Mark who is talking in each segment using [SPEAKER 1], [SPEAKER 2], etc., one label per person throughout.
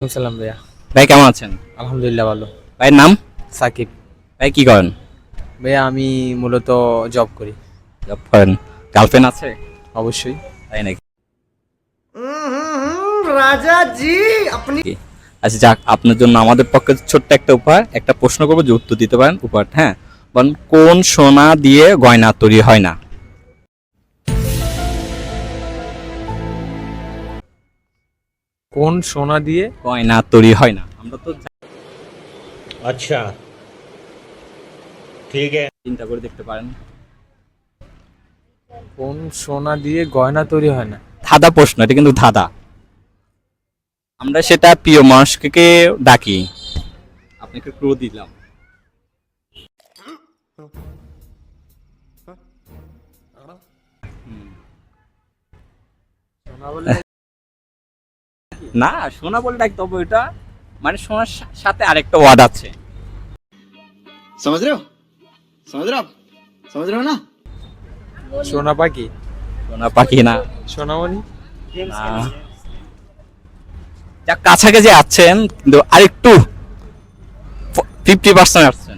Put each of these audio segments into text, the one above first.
[SPEAKER 1] সালাম ভাইয়া।
[SPEAKER 2] ভাই কেমন আছেন?
[SPEAKER 1] আলহামদুলিল্লাহ ভালো।
[SPEAKER 2] ভাইয়ের নাম?
[SPEAKER 1] সাকিব।
[SPEAKER 2] ভাই কি করেন?
[SPEAKER 1] ভাইয়া আমি মূলত জব করি।
[SPEAKER 2] জব করেন। গার্লফ্রেন্ড আছে?
[SPEAKER 1] অবশ্যই।
[SPEAKER 2] তাই নাকি?
[SPEAKER 3] राजा जी अपनी
[SPEAKER 2] কি? আচ্ছা যাক, আপনার জন্য আমাদের পক্ষে ছোট্ট একটা উপহার, একটা প্রশ্ন করবো যে উত্তর দিতে পারেন উপহার, হ্যাঁ? বলেন কোন সোনা দিয়ে গয়না তৈরি হয় না?
[SPEAKER 1] কোন সোনা দিয়ে
[SPEAKER 2] গয়না তৈরি হয় না, আমরা তো
[SPEAKER 3] अच्छा ठीक है
[SPEAKER 2] চিন্তা করে দেখতে পারেন।
[SPEAKER 1] কোন সোনা দিয়ে গয়না তৈরি হয় না?
[SPEAKER 2] ধাঁধা প্রশ্ন, এটা কিন্তু ধাঁধা। আমরা সেটা প্রিয় মানুষকে ডাকি। আপনাকে ক্লু দিলাম।
[SPEAKER 1] সোনা বলে
[SPEAKER 2] না, সোনা বলে ডাকতে হবে ওইটা, মানে সোনার সাথে আরেকটা ওয়ার্ড আছে।
[SPEAKER 4] समझ रहे हो समझ रहे हो आप समझ रहे हो ना
[SPEAKER 1] সোনা পাখি,
[SPEAKER 2] সোনা পাখি না।
[SPEAKER 1] সোনামণি।
[SPEAKER 2] না। যা কাছাকাছি আছেন কিন্তু আরেকটু 50% আসছেন।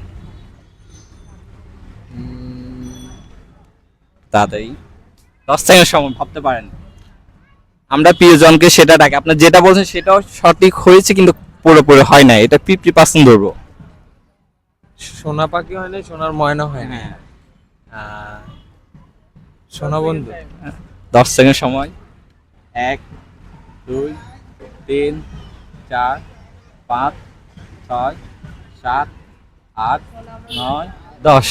[SPEAKER 2] তাড়াতাড়ি 10 সেকেন্ড সময় ভাবতে পারেন। আমরা প্রিয়জনকে সেটা ডাকি, আপনার যেটা বলছেন সেটাও সঠিক হয়েছে কিন্তু পুরোপুরি হয় না, এটা 50% ধরবো।
[SPEAKER 1] সোনা পাখি হয় না, সোনার ময়না হয় না।
[SPEAKER 2] হ্যাঁ,
[SPEAKER 1] সোনা বন্ধু।
[SPEAKER 2] 10 সেকেন্ড সময়। 1 2 3 4 5 6 7 8 9 10।